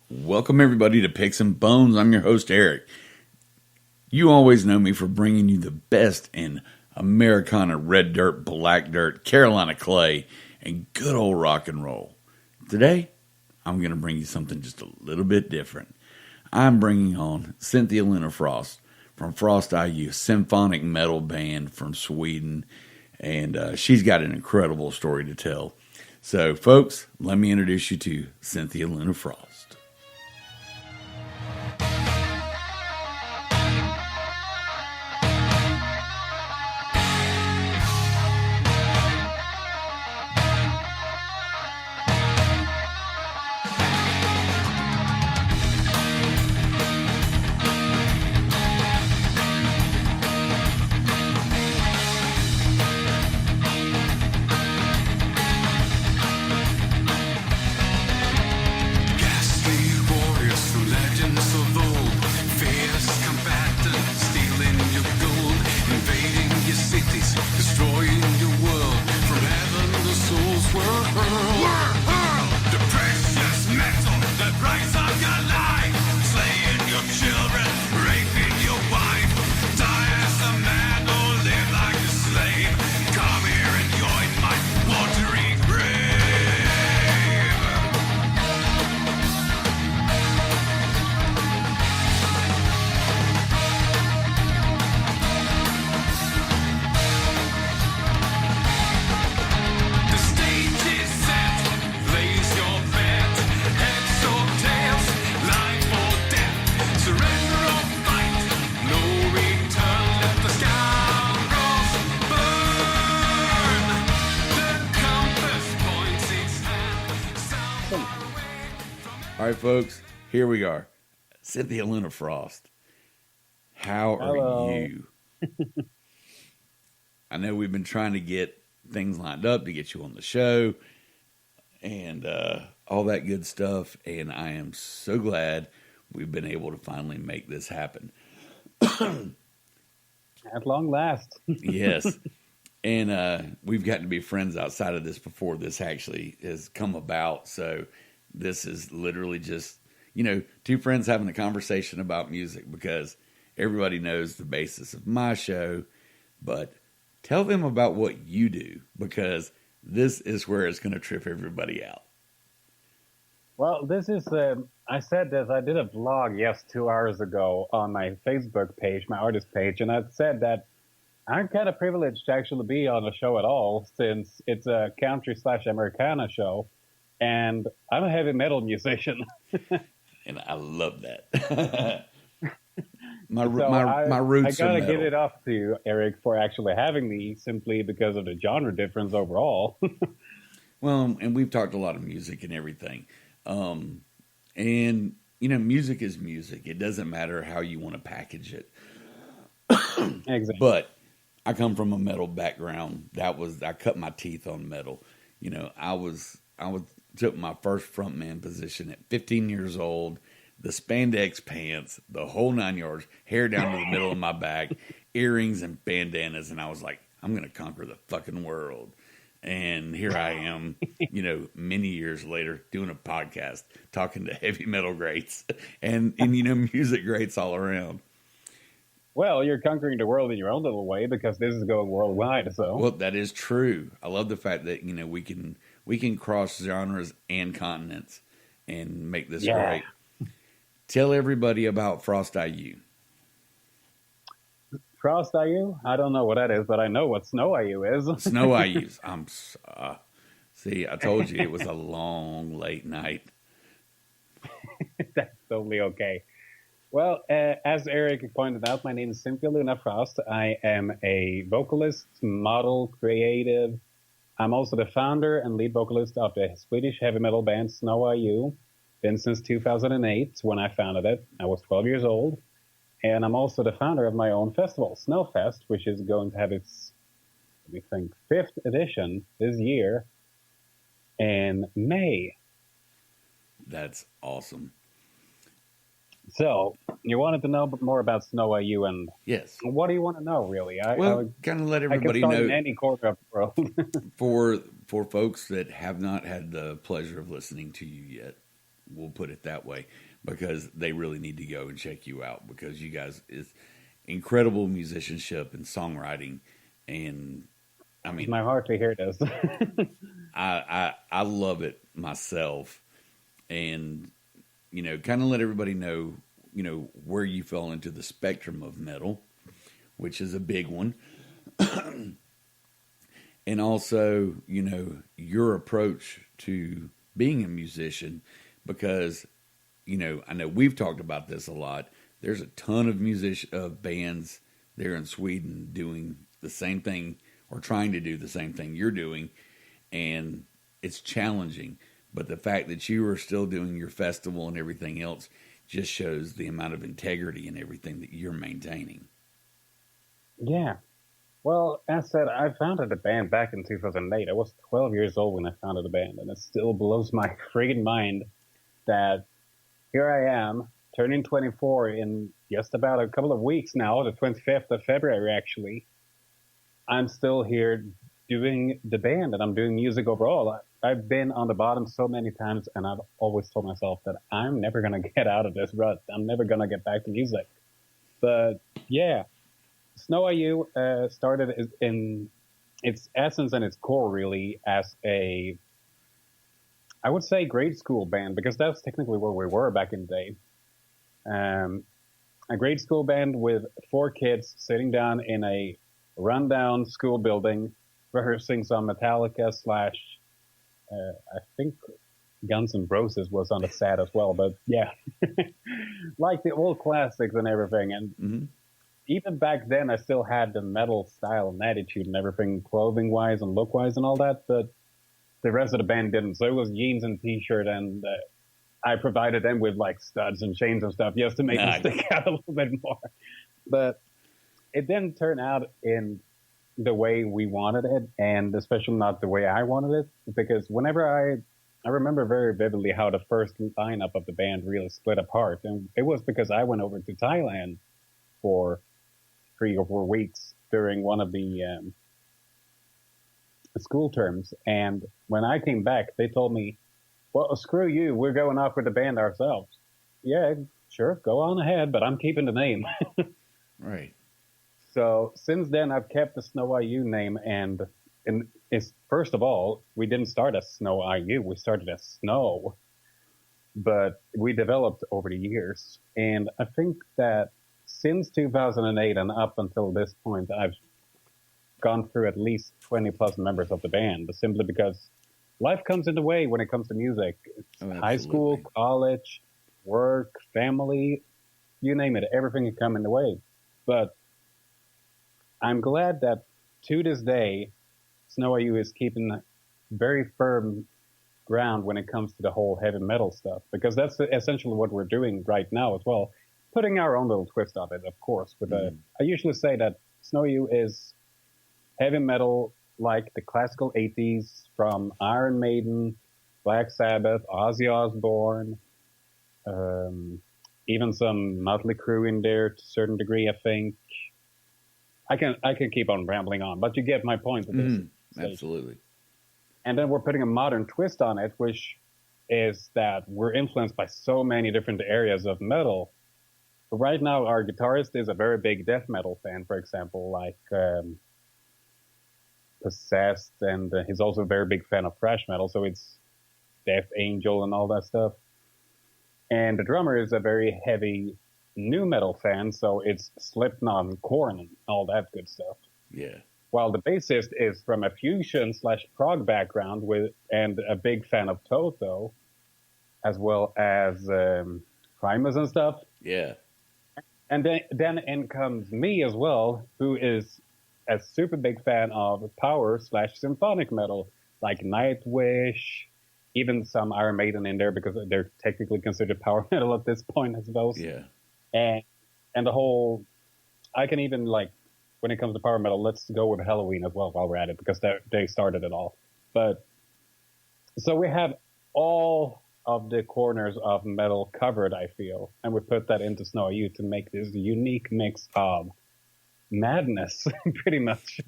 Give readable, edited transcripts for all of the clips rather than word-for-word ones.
Welcome everybody to Picks and Bones. I'm your host, Eric. You always know me for bringing you the best in Americana, red dirt, black dirt, Carolina clay, and good old rock and roll. Today, I'm going to bring you something just a little bit different. I'm bringing on Cynthia Luna Frost from Frost IU, Symphonic Metal band from Sweden, and she's got an incredible story to tell. So, folks, let me introduce you to Cynthia Luna Frost. All right, folks, here we are. Cynthia Luna Frost. How are you? I know we've been trying to get things lined up to get you on the show and all that good stuff, and I am so glad we've been able to finally make this happen. At long last. Yes. And we've gotten to be friends outside of this before this actually has come about, so this is literally just, two friends having a conversation about music, because everybody knows the basis of my show. But tell them about what you do, because this is where it's going to trip everybody out. Well, this is, I said this, I did a vlog, 2 hours ago on my Facebook page, my artist page, and I said that I'm kind of privileged to actually be on the show at all, since it's a country/Americana show. And I'm a heavy metal musician. And I love that. my roots I are gotta metal. give it up to you, Eric, for actually having me, simply because of the genre difference overall. Well, and we've talked a lot of music and everything. And, music is music. It doesn't matter how you want to package it. Exactly. But I come from a metal background. I cut my teeth on metal. I took my first frontman position at 15 years old, the spandex pants, the whole 9 yards, hair down to the middle of my back, earrings and bandanas, and I was like, I'm going to conquer the fucking world. And here I am, many years later, doing a podcast, talking to heavy metal greats and music greats all around. Well, you're conquering the world in your own little way, because this is going worldwide. So, well, that is true. I love the fact that we can cross genres and continents and make this great. Tell everybody about Frost IU. Frost IU? I don't know what that is, but I know what Snow IU is. Snow IUs. See, I told you it was a long, late night. That's totally okay. Well, as Eric pointed out, my name is Cynthia Luna Frost. I am a vocalist, model, creative. I'm also the founder and lead vocalist of the Swedish heavy metal band Snow IU. Been since 2008 when I founded it. I was 12 years old. And I'm also the founder of my own festival, Snowfest, which is going to have its, we think, 5th edition this year in May. That's awesome. So, you wanted to know more about Snow IU, and yes, what do you want to know, really? Well, kind of let everybody I can start know in any corner of the world. for folks that have not had the pleasure of listening to you yet. We'll put it that way, because they really need to go and check you out, because you guys is incredible musicianship and songwriting, and I mean, It's my heart to hear this. I love it myself, and kind of let everybody know where you fell into the spectrum of metal, which is a big one. And also, your approach to being a musician, because, I know we've talked about this a lot. There's a ton of bands there in Sweden doing the same thing, or trying to do the same thing you're doing, and it's challenging. But the fact that you are still doing your festival and everything else just shows the amount of integrity and everything that you're maintaining. Yeah. Well, as said, I founded the band back in 2008. I was 12 years old when I founded the band, and it still blows my friggin' mind that here I am, turning 24 in just about a couple of weeks now, the 25th of February, actually. I'm still here doing the band, and I'm doing music overall. I've been on the bottom so many times, and I've always told myself that I'm never going to get out of this rut. I'm never going to get back to music. But yeah, Snow IU started in its essence and its core really as I would say grade school band, because that's technically where we were back in the day. A grade school band with 4 kids sitting down in a rundown school building, rehearsing some Metallica / I think Guns N' Roses was on the set as well, but yeah, like the old classics and everything. And even back then, I still had the metal style and attitude and everything, clothing wise and look wise and all that, but the rest of the band didn't. So it was jeans and t-shirt, and I provided them with like studs and chains and stuff just to make them stick out a little bit more. But it didn't turn out in the way we wanted it, and especially not the way I wanted it, because whenever I remember very vividly how the first lineup of the band really split apart, and it was because I went over to Thailand for 3 or 4 weeks during one of the school terms, and when I came back, they told me, well, screw you, we're going off with the band ourselves. Yeah, sure, go on ahead, but I'm keeping the name. Right. So since then, I've kept the Snow IU name, and it's, first of all, we didn't start as Snow IU, we started as Snow, but we developed over the years. And I think that since 2008 and up until this point, I've gone through at least 20 plus members of the band, simply because life comes in the way when it comes to music. High school, college, work, family, you name it, everything can come in the way. But I'm glad that to this day, Snow IU is keeping very firm ground when it comes to the whole heavy metal stuff, because that's essentially what we're doing right now as well. Putting our own little twist on it, of course. With I usually say that Snow IU is heavy metal like the classical 80s from Iron Maiden, Black Sabbath, Ozzy Osbourne, even some Motley Crue in there to a certain degree, I think. I can keep on rambling on, but you get my point. Absolutely. And then we're putting a modern twist on it, which is that we're influenced by so many different areas of metal. But right now, our guitarist is a very big death metal fan, for example, like Possessed, and he's also a very big fan of thrash metal, so it's Death Angel and all that stuff. And the drummer is a very heavy new metal fan, so it's Slipknot and Korn and all that good stuff. Yeah. While the bassist is from a fusion / prog background and a big fan of Toto, as well as Primus and stuff. Yeah. And then in comes me as well, who is a super big fan of power / symphonic metal, like Nightwish, even some Iron Maiden in there, because they're technically considered power metal at this point, I suppose. Yeah. And the whole, I can even, like, when it comes to power metal, let's go with Halloween as well while we're at it, because they started it all. But so we have all of the corners of metal covered, I feel, and we put that into Snow IU to make this unique mix of madness, pretty much.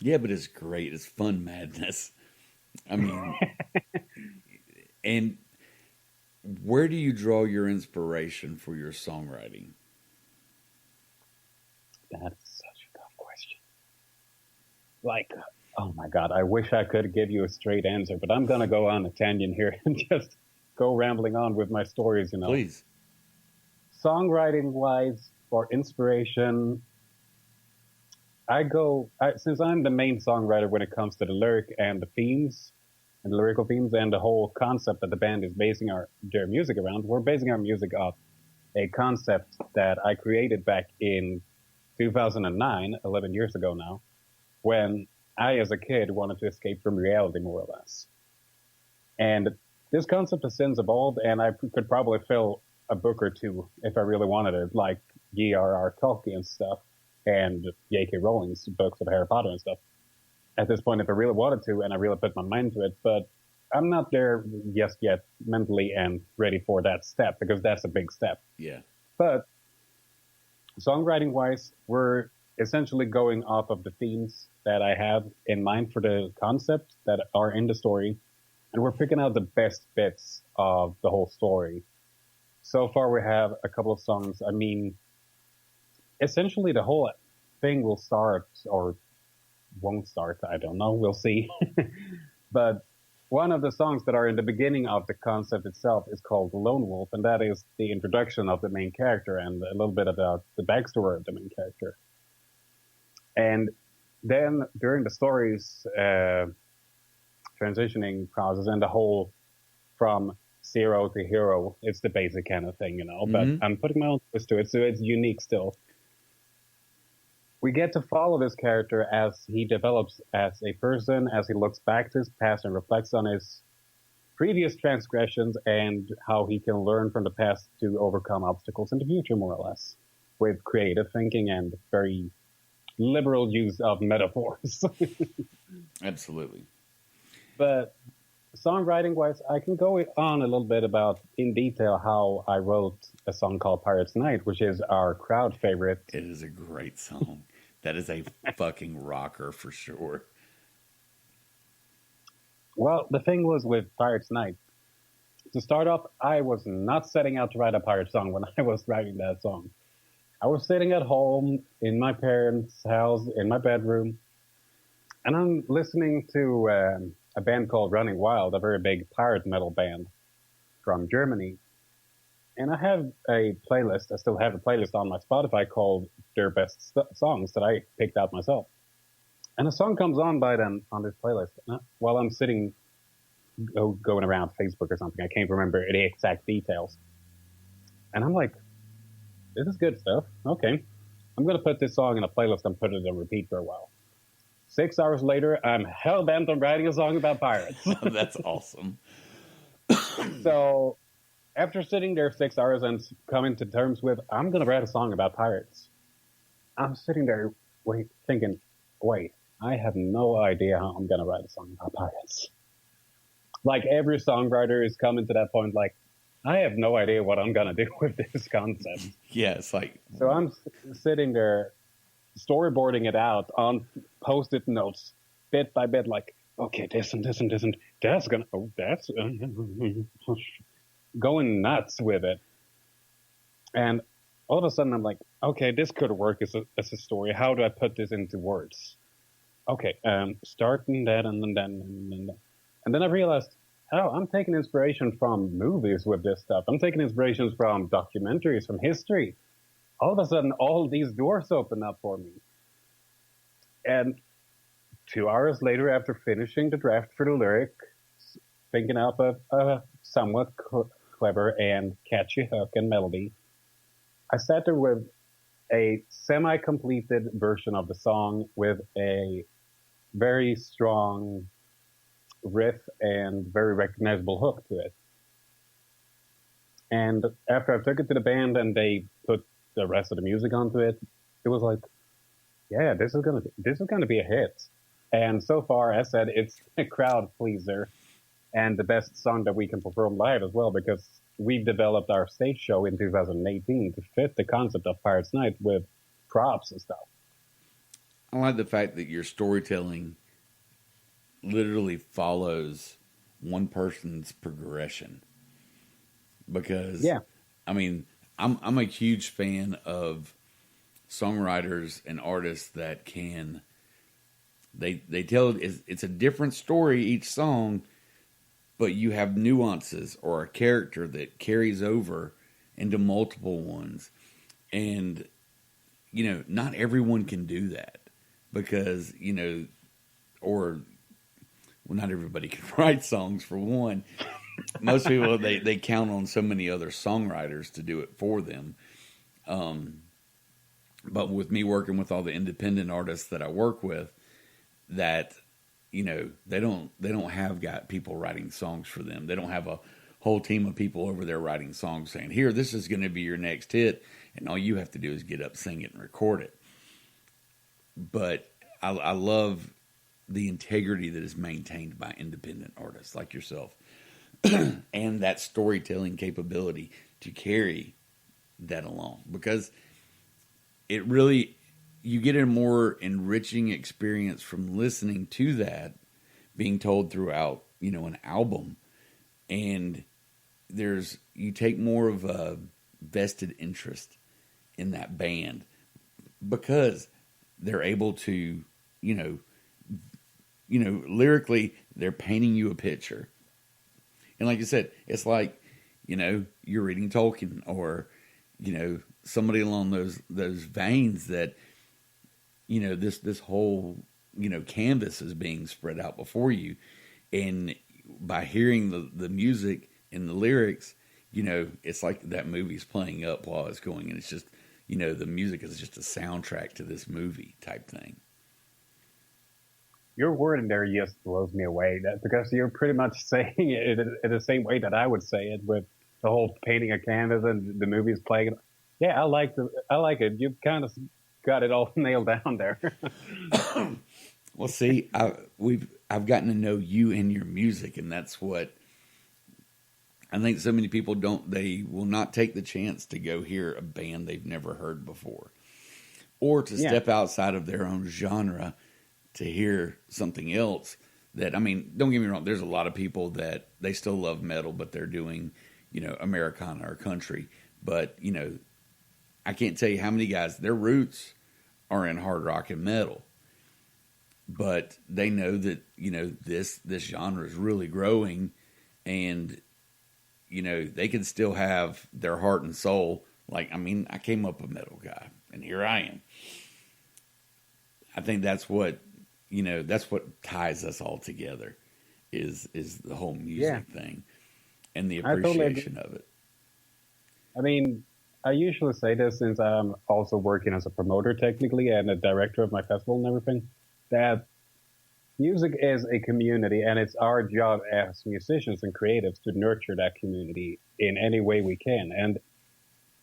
Yeah, but it's great. It's fun madness. I mean, and Where do you draw your inspiration for your songwriting? That's such a tough question. Like, oh my God, I wish I could give you a straight answer, but I'm going to go on a tangent here and just go rambling on with my stories, you know. Please. Songwriting wise, for inspiration, since I'm the main songwriter when it comes to the lyric and the themes, and the lyrical themes, and the whole concept that the band is basing their music around, we're basing our music off a concept that I created back in 2009, 11 years ago now, when I, as a kid, wanted to escape from reality, more or less. And this concept has since evolved, and I could probably fill a book or two if I really wanted it, like J.R.R. Tolkien stuff and J.K. Rowling's books of Harry Potter and stuff. At this point, if I really wanted to, and I really put my mind to it, but I'm not there just yet mentally and ready for that step, because that's a big step. Yeah. But songwriting-wise, we're essentially going off of the themes that I have in mind for the concept that are in the story, and we're picking out the best bits of the whole story. So far, we have a couple of songs. I mean, essentially the whole thing will start, or won't start, I don't know, we'll see. But one of the songs that are in the beginning of the concept itself is called Lone Wolf, and that is the introduction of the main character and a little bit about the backstory of the main character. And then during the story's transitioning process and the whole from zero to hero, it's the basic kind of thing, you know, but I'm putting my own twist to it, so it's unique still. We get to follow this character as he develops as a person, as he looks back to his past and reflects on his previous transgressions and how he can learn from the past to overcome obstacles in the future, more or less, with creative thinking and very liberal use of metaphors. Absolutely. But songwriting-wise, I can go on a little bit about, in detail, how I wrote a song called Pirates Night, which is our crowd favorite. It is a great song. That is a fucking rocker for sure. Well, the thing was with Pirates Night, to start off, I was not setting out to write a pirate song when I was writing that song. I was sitting at home in my parents' house, in my bedroom, and I'm listening to a band called Running Wild, a very big pirate metal band from Germany. And I have a playlist, I still have a playlist on my Spotify called Their Best Songs that I picked out myself. And a song comes on by them on this playlist while I'm sitting, going around Facebook or something. I can't remember the exact details. And I'm like, this is good stuff. Okay. I'm going to put this song in a playlist and put it on repeat for a while. 6 hours later, I'm hell-bent on writing a song about pirates. That's awesome. So after sitting there 6 hours and coming to terms with, I'm going to write a song about pirates, I'm sitting there thinking, wait, I have no idea how I'm going to write a song about pirates. Like every songwriter is coming to that point, like, I have no idea what I'm going to do with this concept. Yeah, it's like... So I'm sitting there storyboarding it out on Post-it notes, bit by bit, like, okay, this and this and this and that's going to... that's... going nuts with it. And all of a sudden I'm like, okay, this could work as a story. How do I put this into words? Okay, starting that and then I realized, oh, I'm taking inspiration from movies with this stuff. I'm taking inspirations from documentaries, from history. All of a sudden, all these doors open up for me. And 2 hours later, after finishing the draft for the lyric, thinking up a somewhat clever and catchy hook and melody, I sat there with a semi-completed version of the song with a very strong riff and very recognizable hook to it. And after I took it to the band and they put the rest of the music onto it, it was like, yeah, this is gonna be a hit. And so far, as said, it's a crowd pleaser and the best song that we can perform live as well, because we've developed our stage show in 2018 to fit the concept of Pirates Night with props and stuff. I like the fact that your storytelling literally follows one person's progression. because, Yeah. I mean, I'm a huge fan of songwriters and artists that can, they tell it's a different story each song, but you have nuances or a character that carries over into multiple ones. And, not everyone can do that because, or well, not everybody can write songs for one. Most people, they count on so many other songwriters to do it for them. But with me working with all the independent artists that I work with, that they don't have got people writing songs for them. They don't have a whole team of people over there writing songs saying, here, this is going to be your next hit, and all you have to do is get up, sing it, and record it. But I love the integrity that is maintained by independent artists like yourself and that storytelling capability to carry that along, because it really, you get a more enriching experience from listening to that being told throughout, an album. And you take more of a vested interest in that band because they're able to, lyrically, they're painting you a picture. And like I said, it's like, you're reading Tolkien or, somebody along those veins that, this whole, canvas is being spread out before you. And by hearing the music and the lyrics, it's like that movie's playing up while it's going. And it's just, the music is just a soundtrack to this movie type thing. Your word in there just blows me away, because you're pretty much saying it in the same way that I would say it, with the whole painting a canvas and the movies playing. Yeah, I like it. You kind of got it all nailed down there. Well, see, I've gotten to know you and your music, and that's what I think so many people don't. They will not take the chance to go hear a band they've never heard before, or to step outside of their own genre to hear something else. That, I mean, don't get me wrong. There's a lot of people that they still love metal, but they're doing, Americana or country. But I can't tell you how many guys, their roots are in hard rock and metal, but they know that, this genre is really growing, and, they can still have their heart and soul. Like, I mean, I came up a metal guy, and here I am. I think that's what, that's what ties us all together is the whole music thing and the appreciation of it. I mean, I usually say this, since I'm also working as a promoter technically and a director of my festival and everything, that music is a community, and it's our job as musicians and creatives to nurture that community in any way we can. And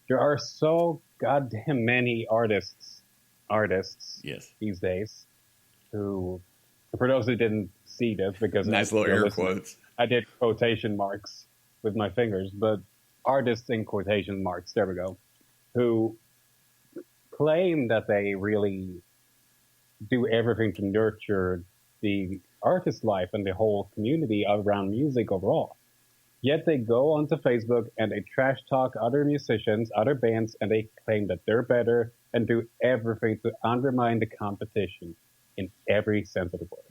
there are so goddamn many artists these days who, for those who didn't see this, because nice little air quotes, I did quotation marks with my fingers, but artists in quotation marks, there we go, who claim that they really do everything to nurture the artist life and the whole community around music overall. Yet they go onto Facebook and they trash talk other musicians, other bands, and they claim that they're better and do everything to undermine the competition in every sense of the word.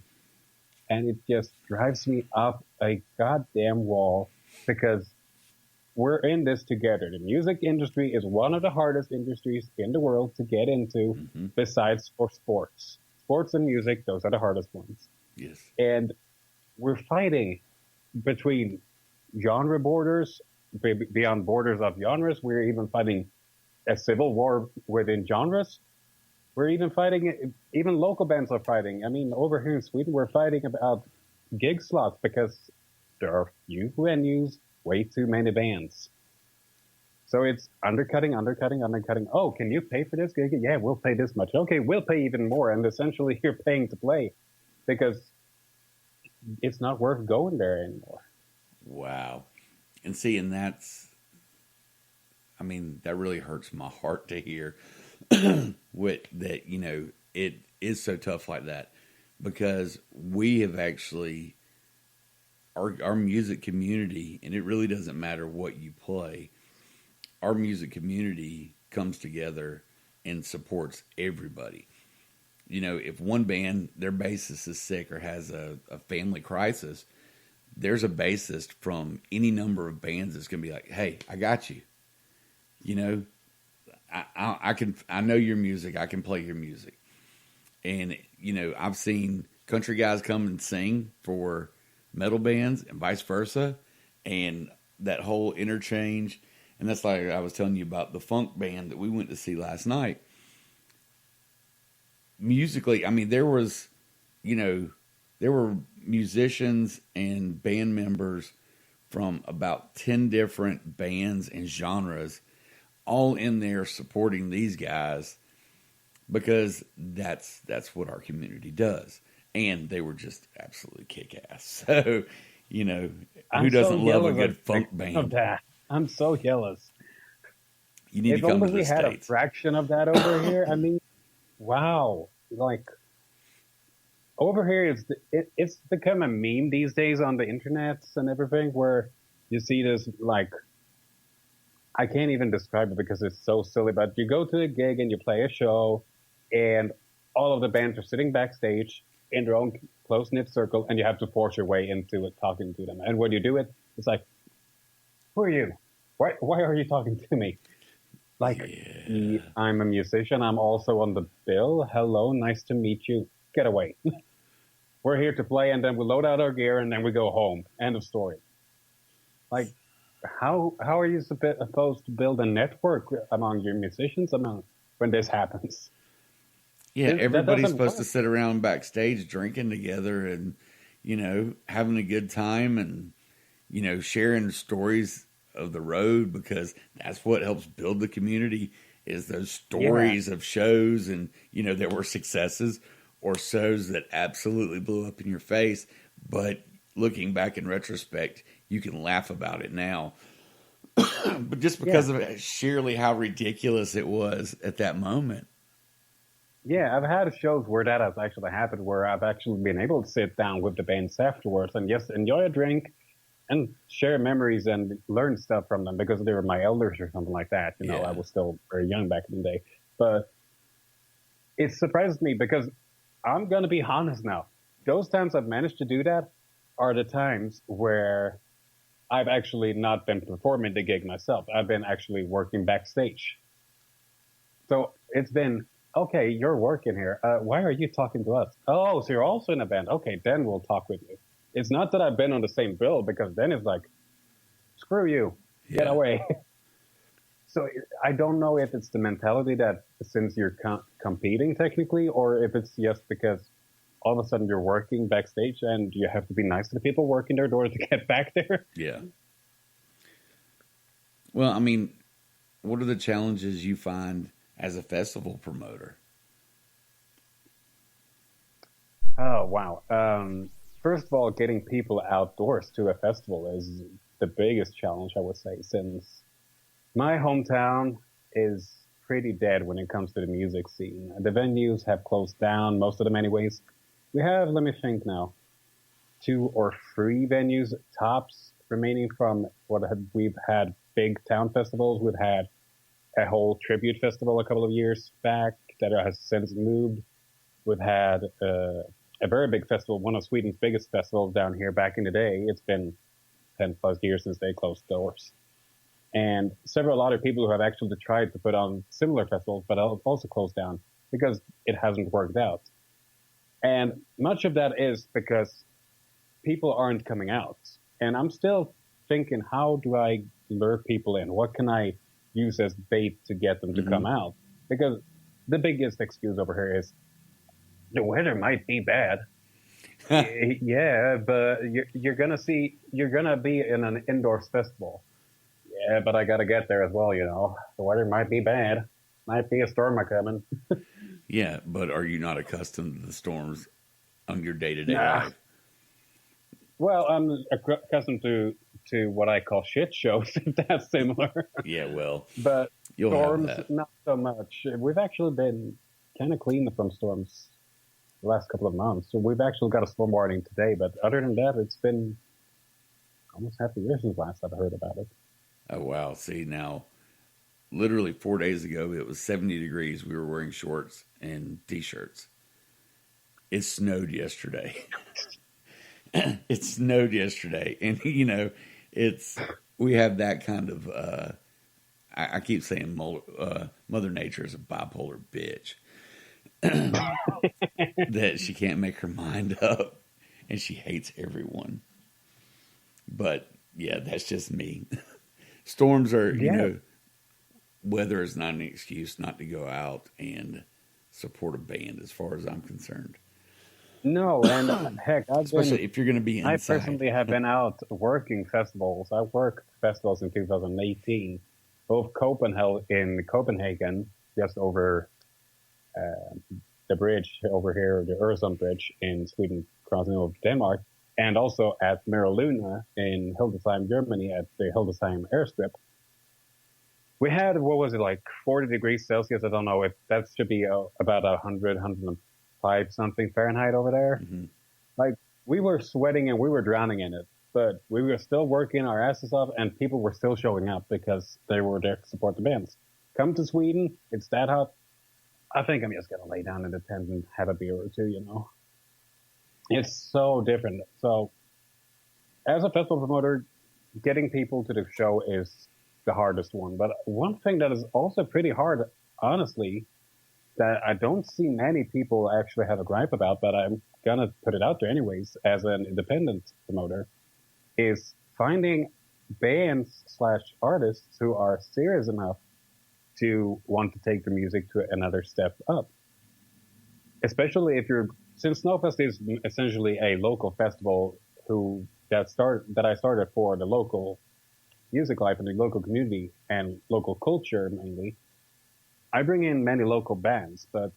And it just drives me up a goddamn wall, because we're in this together. The music industry is one of the hardest industries in the world to get into, besides for sports. Sports and music, those are the hardest ones. Yes. And we're fighting between genre borders, beyond borders of genres. We're even fighting a civil war within genres. We're even fighting, even local bands are fighting. I mean, over here in Sweden, we're fighting about gig slots because there are few venues, way too many bands. So it's undercutting. Oh, can you pay for this gig? Yeah, we'll pay this much. Okay, we'll pay even more. And essentially you're paying to play because it's not worth going there anymore. Wow. And see, and that's, I mean, that really hurts my heart to hear with that, it is so tough like that, because we have actually our music community, and it really doesn't matter what you play, our music community comes together and supports everybody. You know, if one band, their bassist is sick or has a family crisis, there's a bassist from any number of bands that's going to be like, hey, I got you. You know, I know your music. I can play your music. And, you know, I've seen country guys come and sing for metal bands and vice versa. And that whole interchange. And that's like I was telling you about the funk band that we went to see last night. Musically, I mean, there were musicians and band members from about 10 different bands and genres all in there supporting these guys because that's what our community does. And they were just absolutely kick-ass. So, you know, who doesn't love a good funk band? Of that. I'm so jealous. You need to come to the States. If only we had a fraction of that over here. I mean, wow. Like, over here, it's become a meme these days on the internet and everything where you see this, like, I can't even describe it because it's so silly, but you go to a gig and you play a show and all of the bands are sitting backstage in their own close-knit circle and you have to force your way into it, talking to them. And when you do it, it's like, who are you? Why are you talking to me? Like, yeah. I'm a musician. I'm also on the bill. Hello, nice to meet you. Get away. We're here to play, and then we load out our gear, and then we go home. End of story. Like, how are you supposed to build a network among your musicians when this happens? Yeah, everybody's supposed to sit around backstage drinking together and, you know, having a good time and, you know, sharing stories of the road because that's what helps build the community is those stories of shows and, you know, there were successes or shows that absolutely blew up in your face. But looking back in retrospect, you can laugh about it now. But just because of sheerly how ridiculous it was at that moment. Yeah, I've had shows where that has actually happened, where I've actually been able to sit down with the bands afterwards and just enjoy a drink and share memories and learn stuff from them because they were my elders or something like that. You know, I was still very young back in the day. But it surprises me because I'm going to be honest now. Those times I've managed to do that are the times where I've actually not been performing the gig myself. I've been actually working backstage. So it's been, okay, you're working here. Why are you talking to us? Oh, so you're also in a band. Okay, then we'll talk with you. It's not that I've been on the same bill because then it's like, screw you, get away. So I don't know if it's the mentality that since you're competing technically, or if it's just because all of a sudden you're working backstage and you have to be nice to the people working there in order to get back there. Yeah. Well, I mean, what are the challenges you find as a festival promoter? Oh, wow. First of all, getting people outdoors to a festival is the biggest challenge, I would say, since my hometown is pretty dead when it comes to the music scene. The venues have closed down, most of them anyways. We have, let me think now, 2 or 3 venues tops remaining from what we've had big town festivals. We've had a whole tribute festival a couple of years back that has since moved. We've had a very big festival, one of Sweden's biggest festivals down here back in the day. It's been 10 plus years since they closed doors. And several other people who have actually tried to put on similar festivals, but also closed down because it hasn't worked out. And much of that is because people aren't coming out. And I'm still thinking, how do I lure people in? What can I use as bait to get them to come out? Because the biggest excuse over here is the weather might be bad. Yeah, but you're gonna be in an indoors festival. Yeah, but I gotta get there as well, you know. The weather might be bad. Might be a storm coming. Yeah, but are you not accustomed to the storms on your day-to-day life? Well, I'm accustomed to what I call shit shows, if that's similar. Yeah, well, but storms, have that. Not so much. We've actually been kind of clean from storms the last couple of months. So we've actually got a storm warning today, but other than that, it's been almost half a year since last I've heard about it. Oh, wow. See, now, literally 4 days ago, it was 70 degrees. We were wearing shorts and t-shirts. It snowed yesterday. It snowed yesterday. And, we have that kind of, I keep saying Mother Nature is a bipolar bitch. That she can't make her mind up. And she hates everyone. But, yeah, that's just me. Storms are, weather is not an excuse not to go out and support a band as far as I'm concerned. No, and heck, Especially if you're going to be inside. I personally have been out working festivals. I worked festivals in 2018, both in Copenhagen, just over the bridge over here, the Öresund Bridge in Sweden, crossing over to Denmark, and also at Cynthia Luna in Hildesheim, Germany, at the Hildesheim airstrip. We had, 40 degrees Celsius? I don't know. That should be about 100, 105 something Fahrenheit over there. Mm-hmm. Like, we were sweating and we were drowning in it, but we were still working our asses off, and people were still showing up because they were there to support the bands. Come to Sweden, it's that hot. I think I'm just going to lay down in the tent and have a beer or two, It's so different. So, as a festival promoter, getting people to the show is the hardest one. But one thing that is also pretty hard, honestly, that I don't see many people actually have a gripe about, but I'm going to put it out there anyways, as an independent promoter, is finding bands/artists who are serious enough to want to take the music to another step up. Especially since Snowfest is essentially a local festival that I started for the local music life and the local community and local culture mainly. I bring in many local bands, but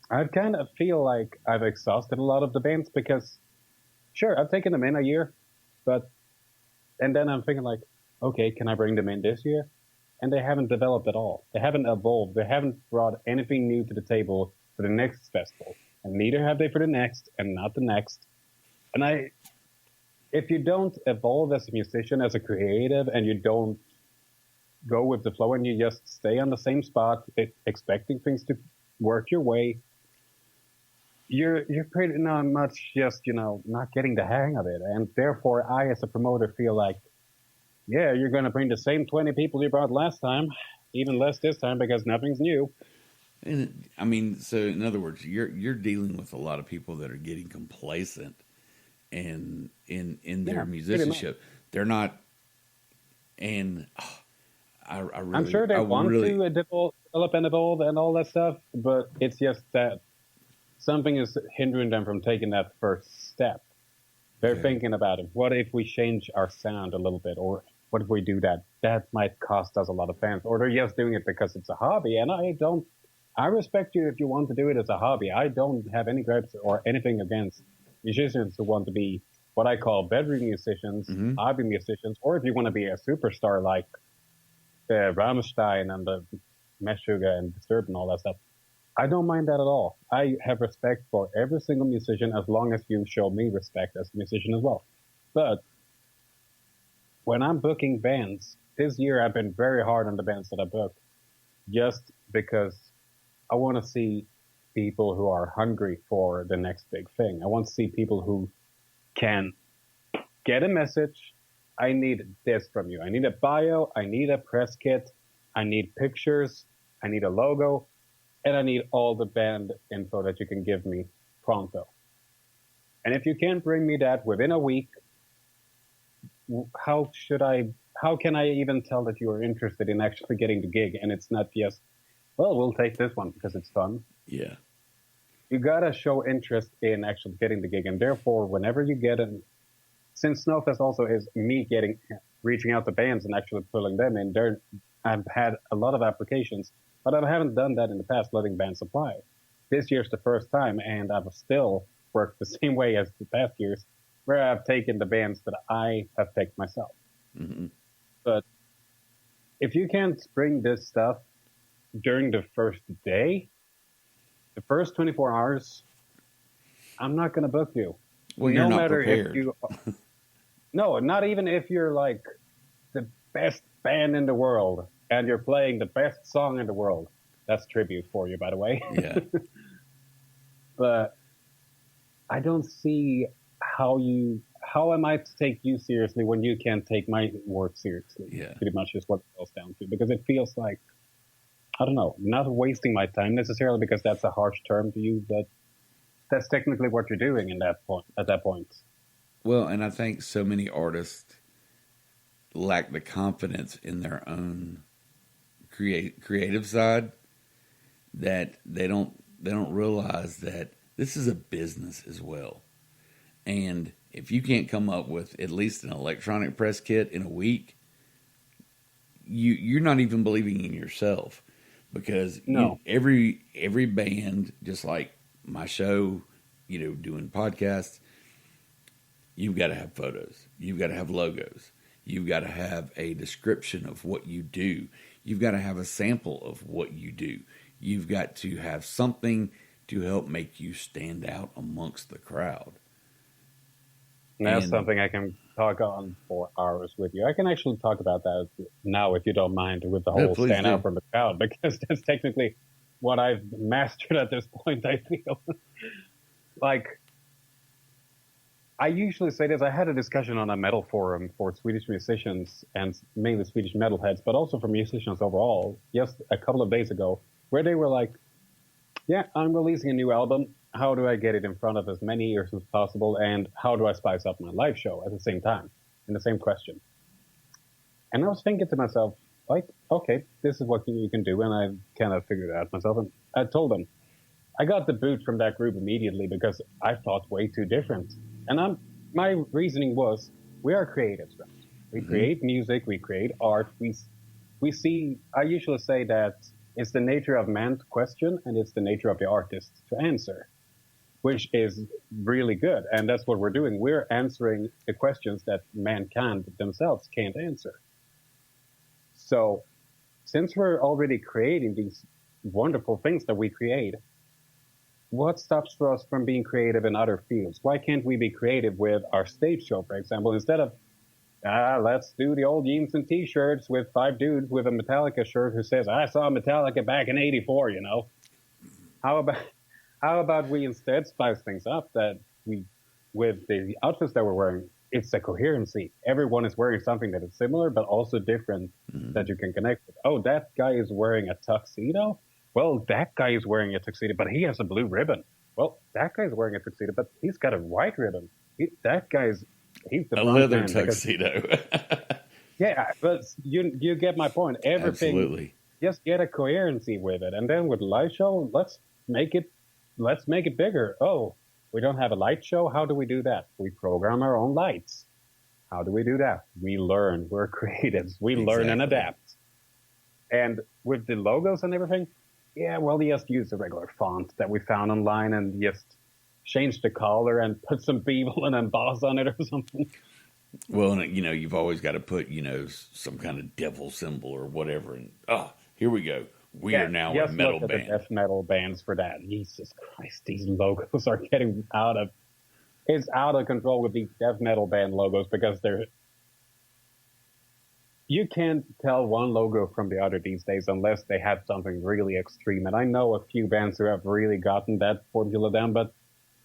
I kind of feel like I've exhausted a lot of the bands because, sure, I've taken them in a year, and then I'm thinking like, okay, can I bring them in this year? And they haven't developed at all. They haven't evolved. They haven't brought anything new to the table for the next festival. And neither have they for the next and not the next. And if you don't evolve as a musician, as a creative, and you don't go with the flow and you just stay on the same spot, expecting things to work your way, you're pretty much just, not getting the hang of it. And therefore, I, as a promoter, feel like, yeah, you're going to bring the same 20 people you brought last time, even less this time because nothing's new. And I mean, so in other words, you're dealing with a lot of people that are getting complacent and in their musicianship. They're not, and I'm sure they want to develop and evolve and all that stuff, but it's just that something is hindering them from taking that first step. They're thinking about it. What if we change our sound a little bit? Or what if we do that? That might cost us a lot of fans. Or they're just doing it because it's a hobby. And I respect you if you want to do it as a hobby. I don't have any gripes or anything against musicians who want to be what I call bedroom musicians, hobby musicians, or if you want to be a superstar like Rammstein and the Meshuggah and Disturbed and all that stuff. I don't mind that at all. I have respect for every single musician as long as you show me respect as a musician as well. But when I'm booking bands, this year I've been very hard on the bands that I book just because I want to see people who are hungry for the next big thing. I want to see people who can get a message. I need this from you. I need a bio. I need a press kit. I need pictures. I need a logo. And I need all the band info that you can give me pronto. And if you can't bring me that within a week, how can I even tell that you are interested in actually getting the gig? And it's not just, well, we'll take this one because it's fun. Yeah. You gotta show interest in actually getting the gig. And therefore, whenever you get since Snowfest also is me reaching out to bands and actually pulling them in, I've had a lot of applications. But I haven't done that in the past, letting bands apply. This year's the first time, and I've still worked the same way as the past years, where I've taken the bands that I have picked myself. Mm-hmm. But if you can't bring this stuff during the first day, the first 24 hours, I'm not going to book you. Well, you're not prepared. No, not even if you're like the best band in the world and you're playing the best song in the world. That's tribute for you, by the way. Yeah. But I don't see how am I to take you seriously when you can't take my work seriously? Yeah. Pretty much is what it goes down to. Because it feels like, I don't know, not wasting my time necessarily because that's a harsh term to use, but that's technically what you're doing at that point. Well, and I think so many artists lack the confidence in their own creative side that they don't realize that this is a business as well. And if you can't come up with at least an electronic press kit in a week, you're not even believing in yourself, because every band, just like my show, doing podcasts, you've got to have photos, you've got to have logos, you've got to have a description of what you do, you've got to have a sample of what you do, you've got to have something to help make you stand out amongst the crowd. And that's something I can talk on for hours with you. I can actually talk about that now, if you don't mind, with the whole stand out from the crowd, because that's technically what I've mastered at this point, I feel. Like, I usually say this. I had a discussion on a metal forum for Swedish musicians and mainly Swedish metalheads, but also for musicians overall, just a couple of days ago, where they were like, yeah, I'm releasing a new album. How do I get it in front of as many ears as possible? And how do I spice up my live show at the same time? In the same question. And I was thinking to myself, like, okay, this is what you can do. And I kind of figured it out myself. And I told them, I got the boot from that group immediately because I thought way too different. And my reasoning was, we are creatives, right? We create music, we create art. We see, I usually say that it's the nature of man to question and it's the nature of the artist to answer, which is really good. And that's what we're doing. We're answering the questions that mankind themselves can't answer. So since we're already creating these wonderful things that we create, what stops for us from being creative in other fields? Why can't we be creative with our stage show, for example, instead of, let's do the old jeans and t-shirts with 5 dudes with a Metallica shirt who says, I saw Metallica back in '84, How about we instead spice things up, that with the outfits that we're wearing, it's a coherency. Everyone is wearing something that is similar, but also different that you can connect with. Oh, that guy is wearing a tuxedo? Well, that guy is wearing a tuxedo, but he has a blue ribbon. Well, that guy's wearing a tuxedo, but he's got a white ribbon. He's the leather tuxedo. Yeah, but you get my point. Everything, absolutely. Just get a coherency with it, and then with the live show, let's make it bigger. Oh, we don't have a light show. How do we do that? We program our own lights. How do we do that? We learn. We're creatives. We learn and adapt. And with the logos and everything, yeah, well, just use the regular font that we found online and just change the color and put some bevel and emboss on it or something. Well, and you've always got to put, some kind of devil symbol or whatever. And here we go. We are now a metal band. The death metal bands for that. Jesus Christ, these logos are getting out of control with these death metal band logos, because you can't tell one logo from the other these days unless they have something really extreme. And I know a few bands who have really gotten that formula down, but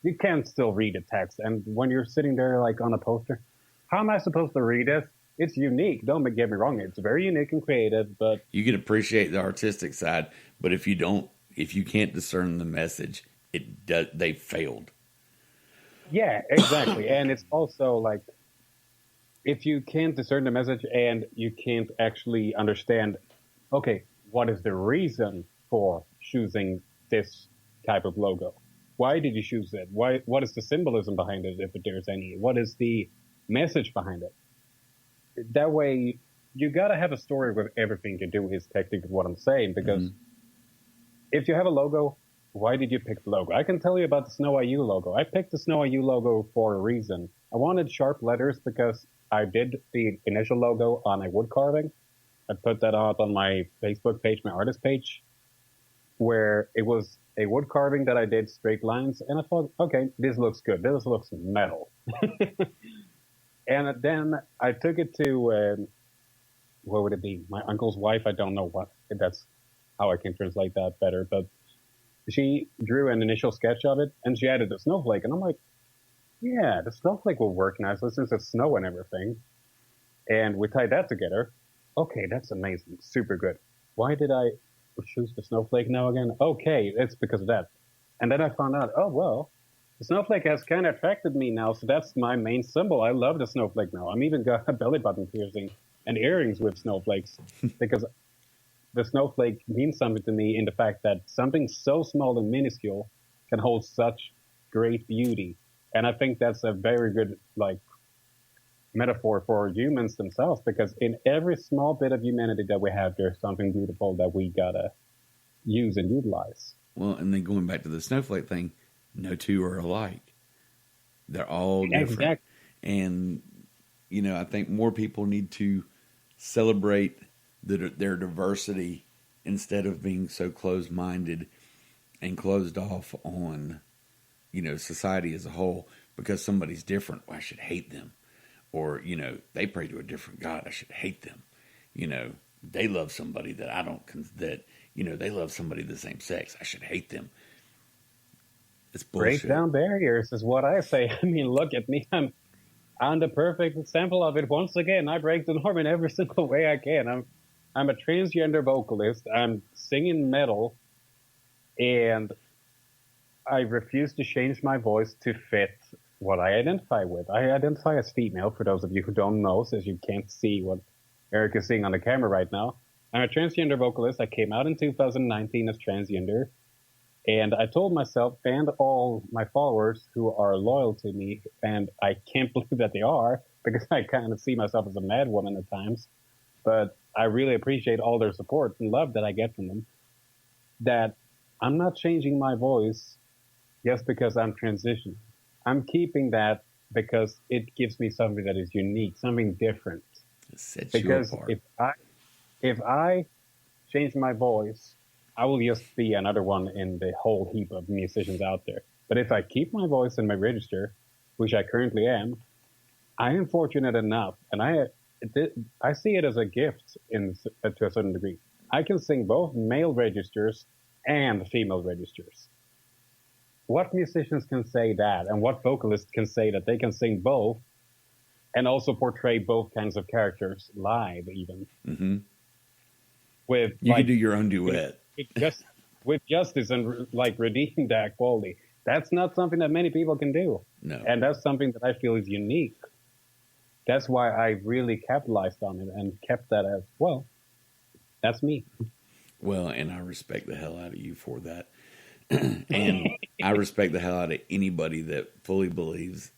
you can still read the text. And when you're sitting there like on a poster, how am I supposed to read it? It's unique. Don't get me wrong. It's very unique and creative, but you can appreciate the artistic side. But if you can't discern the message, they failed. Yeah, exactly. And it's also like, if you can't discern the message and you can't actually understand, okay, what is the reason for choosing this type of logo? Why did you choose it? What is the symbolism behind it, if there's any? What is the message behind it? That way, you got to have a story with everything you do, is technically what I'm saying, because if you have a logo, why did you pick the logo? I can tell you about the Snow IU logo. I picked the Snow IU logo for a reason. I wanted sharp letters because I did the initial logo on a wood carving. I put that up on my Facebook page, my artist page, where it was a wood carving that I did straight lines. And I thought, okay, this looks good. This looks metal. And then I took it to, what would it be? My uncle's wife. I don't know what, that's how I can translate that better. But she drew an initial sketch of it and she added a snowflake. And I'm like, yeah, the snowflake will work nicely since it's snow and everything. And we tied that together. Okay, that's amazing. Super good. Why did I choose the snowflake now again? Okay, it's because of that. And then I found out, oh, well, the snowflake has kind of attracted me now. So that's my main symbol. I love the snowflake now. I'm even got a belly button piercing and earrings with snowflakes because the snowflake means something to me in the fact that something so small and minuscule can hold such great beauty. And I think that's a very good, like, metaphor for humans themselves, because in every small bit of humanity that we have, there's something beautiful that we gotta use and utilize. Well, and then going back to the snowflake thing, no two are alike. They're all different. Exactly. And, you know, I think more people need to celebrate their diversity instead of being so closed-minded and closed off on, you know, society as a whole. Because somebody's different, well, I should hate them. Or, you know, they pray to a different God, I should hate them. You know, they love somebody that I don't, you know, they love somebody of the same sex, I should hate them. It's bullshit. Break down barriers is what I say. I mean, look at me. I'm the perfect example of it. Once again, I break the norm in every single way I can. I'm a transgender vocalist. I'm singing metal, and I refuse to change my voice to fit what I identify with. I identify as female, for those of you who don't know, since you can't see what Eric is seeing on the camera right now. I'm a transgender vocalist. I came out in 2019 as transgender. And I told myself and all my followers who are loyal to me, and I can't believe that they are, because I kind of see myself as a mad woman at times, but I really appreciate all their support and love that I get from them, that I'm not changing my voice just because I'm transitioning. I'm keeping that because it gives me something that is unique, something different. It sets because you apart. if I change my voice, I will just be another one in the whole heap of musicians out there. But if I keep my voice in my register, which I currently am, I am fortunate enough, and I see it as a gift to a certain degree. I can sing both male registers and female registers. What musicians can say that, and what vocalists can say that they can sing both and also portray both kinds of characters live, even? Mm-hmm. With you can do your own duet. With justice and like redeem that quality. That's not something that many people can do. No. And that's something that I feel is unique. That's why I really capitalized on it and kept that as, well, that's me. Well, and I respect the hell out of you for that. And I respect the hell out of anybody that fully believes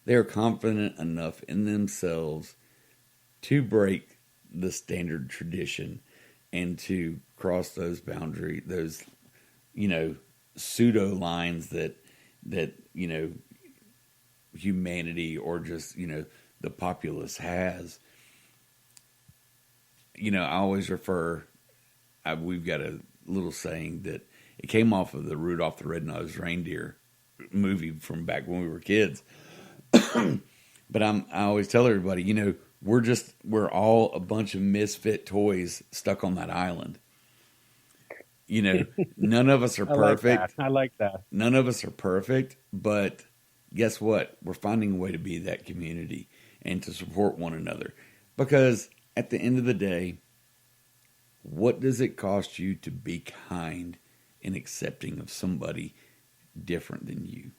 they're confident enough in themselves to break the standard tradition and to cross those boundaries, those, you know, pseudo lines that, you know, humanity or just, you know, the populace has. You know, I always we've got a little saying that it came off of the Rudolph the Red-Nosed Reindeer movie from back when we were kids. But I always tell everybody, you know, we're all a bunch of misfit toys stuck on that island. You know, none of us are perfect. I like that. None of us are perfect, but guess what? We're finding a way to be that community and to support one another. Because at the end of the day, what does it cost you to be kind and accepting of somebody different than you?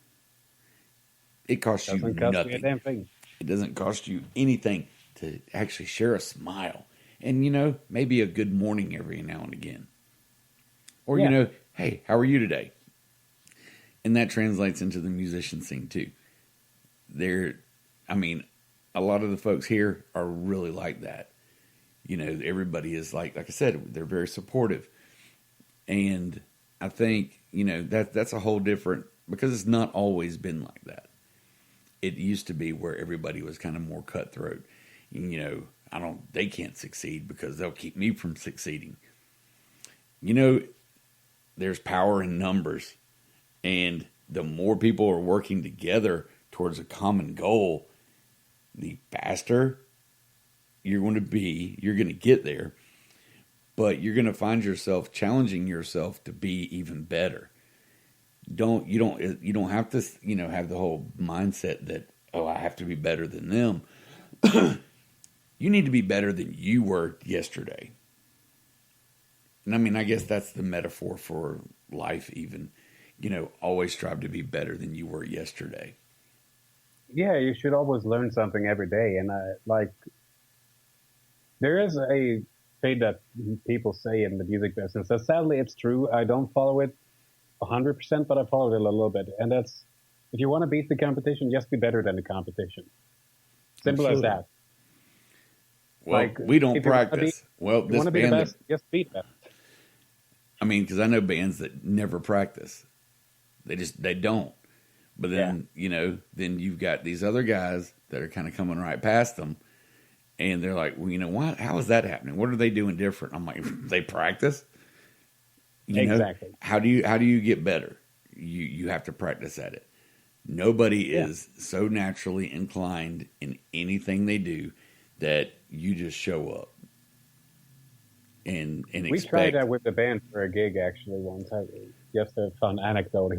It costs you nothing. You a damn thing. It doesn't cost you anything to actually share a smile. And, you know, maybe a good morning every now and again. Or, you know, hey, how are you today? And that translates into the musician scene, too. A lot of the folks here are really like that. You know, everybody is like I said, they're very supportive. And I think, you know, that's a whole different, because it's not always been like that. It used to be where everybody was kind of more cutthroat. You know, they can't succeed because they'll keep me from succeeding. You know, there's power in numbers. And the more people are working together towards a common goal, the faster you're going to get there, but you're going to find yourself challenging yourself to be even better. You don't have to, have the whole mindset that, oh, I have to be better than them. You need to be better than you were yesterday. And I mean, I guess that's the metaphor for life even. Always strive to be better than you were yesterday. Yeah, you should always learn something every day. And there is a thing that people say in the music business that sadly it's true. I don't follow it 100%, but I follow it a little bit. And that's, if you want to beat the competition, just be better than the competition. Simple as that. Well, we don't practice. Well, you want to be the best, just beat them. I mean, because I know bands that never practice. They don't. But then, then you've got these other guys that are kind of coming right past them. And they're like, well, what? How is that happening? What are they doing different? I'm like, they practice. Exactly. How do you get better? You have to practice at it. Nobody is so naturally inclined in anything they do that you just show up and we expect. tried that with the band for a gig actually once. Just a fun anecdote.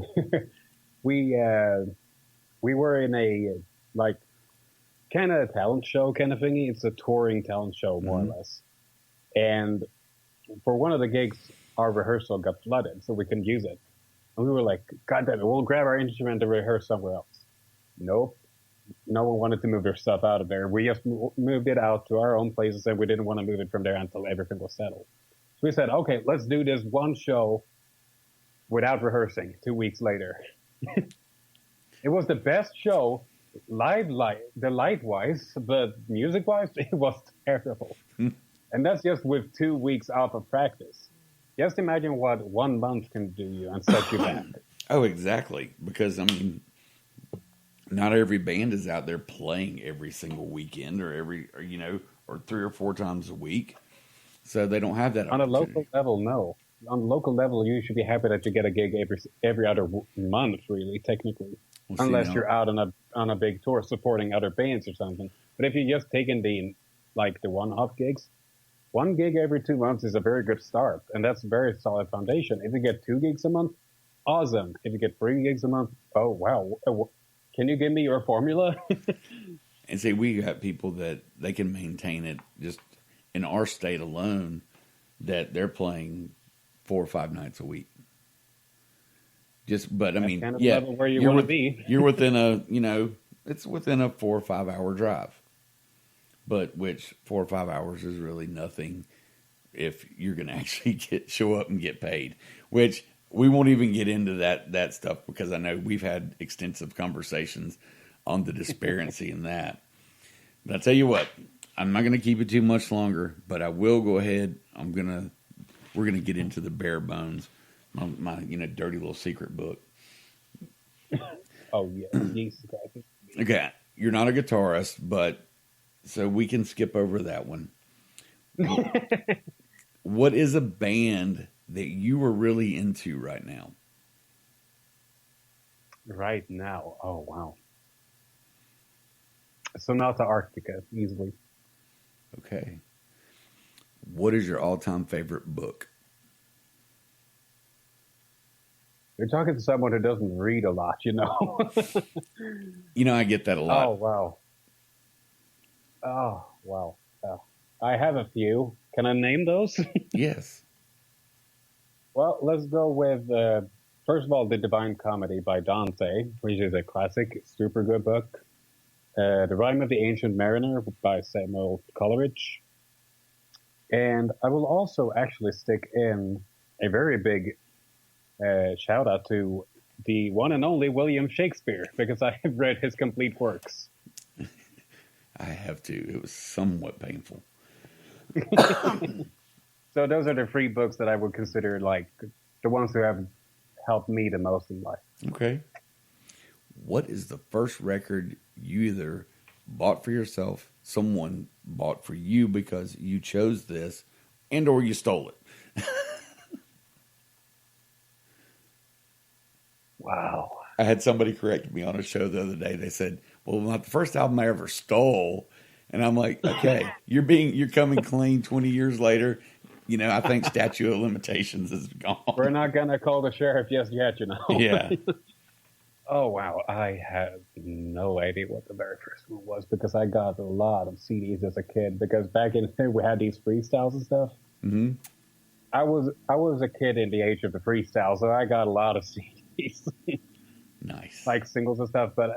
we were in a kind of a talent show kind of thingy. It's a touring talent show more or less. And for one of the gigs, our rehearsal got flooded, so we couldn't use it. And we were like, God damn it, we'll grab our instrument and rehearse somewhere else. Nope. No one wanted to move their stuff out of there. We just moved it out to our own places, and we didn't want to move it from there until everything was settled. So we said, okay, let's do this one show without rehearsing 2 weeks later. It was the best show, light-wise, but music-wise, it was terrible. And that's just with 2 weeks off of practice. Just imagine what 1 month can do you and set you back. Oh, exactly. Because, I mean, not every band is out there playing every single weekend or 3 or 4 times a week. So they don't have that on a local level, no. On a local level, you should be happy that you get a gig every other month, really, technically. Unless you're out on a big tour supporting other bands or something. But if you're just taking the one-off gigs, 1 gig every 2 months is a very good start. And that's a very solid foundation. If you get 2 gigs a month, awesome. If you get 3 gigs a month, oh, wow. Can you give me your formula? And see, we got people that they can maintain it just in our state alone, that they're playing 4 or 5 nights a week. But I mean, kind of level where you want to be. You're within it's within a 4 or 5 hour drive. But which 4 or 5 hours is really nothing if you're going to actually show up and get paid. Which we won't even get into that stuff because I know we've had extensive conversations on the disparity in that. But I tell you what, I'm not going to keep it too much longer, but I will go ahead. We're gonna get into the bare bones, my dirty little secret book. Oh yeah, okay. You're not a guitarist, but so we can skip over that one. What is a band that you are really into right now? Right now, oh wow. Sonata Arctica, easily. Okay. What is your all-time favorite book? You're talking to someone who doesn't read a lot, I get that a lot. Oh, wow. I have a few. Can I name those? Yes. Well, let's go with, first of all, The Divine Comedy by Dante, which is a classic, super good book. The Rime of the Ancient Mariner by Samuel Coleridge. And I will also actually stick in a very big shout out to the one and only William Shakespeare, because I have read his complete works. I have too. It was somewhat painful. So those are the 3 books that I would consider the ones who have helped me the most in life. Okay. What is the first record you either bought for yourself, someone bought for you because you chose this, and or you stole it? Wow. I had somebody correct me on a show the other day. They said, well, not the first album I ever stole. And I'm like, okay, you're coming clean 20 years later. You know, I think statute of limitations is gone. We're not going to call the sheriff just yet, you know. Yeah. Oh, wow. I have no idea what the very first one was because I got a lot of CDs as a kid because back in the day we had these freestyles and stuff. Mm-hmm. I was a kid in the age of the freestyle, so I got a lot of CDs. Nice. Like singles and stuff. But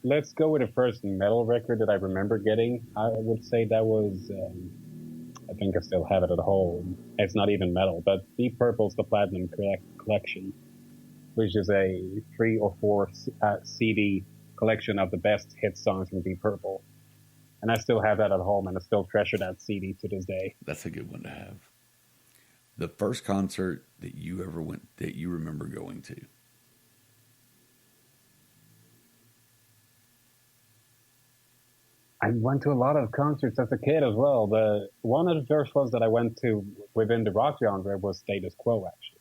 let's go with the first metal record that I remember getting. I would say that was... I think I still have it at home. It's not even metal, but Deep Purple's The Platinum Collection, which is a 3 or 4 CD collection of the best hit songs from Deep Purple. And I still have that at home, and I still treasure that CD to this day. That's a good one to have. The first concert that you ever went, that you remember going to? I went to a lot of concerts as a kid as well. One of the first ones that I went to within the rock genre was Status Quo, actually.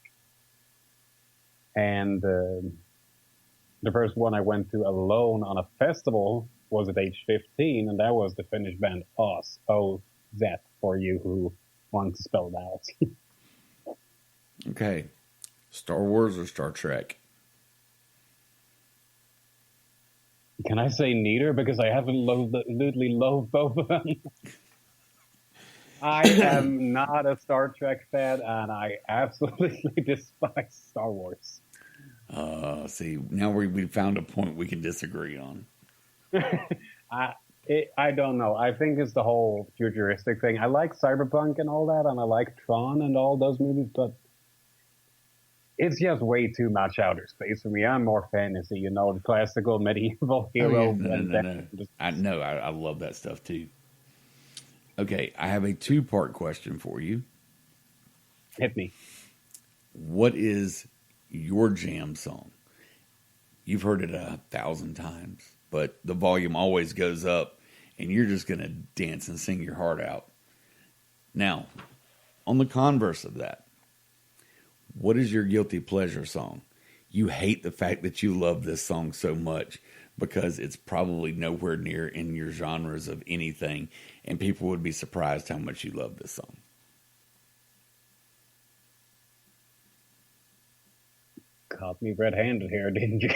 And the first one I went to alone on a festival was at age 15, and that was the Finnish band Oz, O-Z, for you who want to spell it out. Okay. Star Wars or Star Trek? Can I say neither? Because I absolutely loathe both of them. I am not a Star Trek fan, and I absolutely despise Star Wars. See, now we found a point we can disagree on. I don't know. I think it's the whole futuristic thing. I like Cyberpunk and all that, and I like Tron and all those movies, but it's just way too much outer space for me. I'm more fantasy, you know, the classical medieval hero. No. I love that stuff too. Okay, I have a 2-part question for you. Hit me. What is your jam song? You've heard it 1,000 times, but the volume always goes up, and you're just going to dance and sing your heart out. Now, on the converse of that, what is your guilty pleasure song? You hate the fact that you love this song so much because it's probably nowhere near in your genres of anything, and people would be surprised how much you love this song. Caught me red-handed here, didn't you?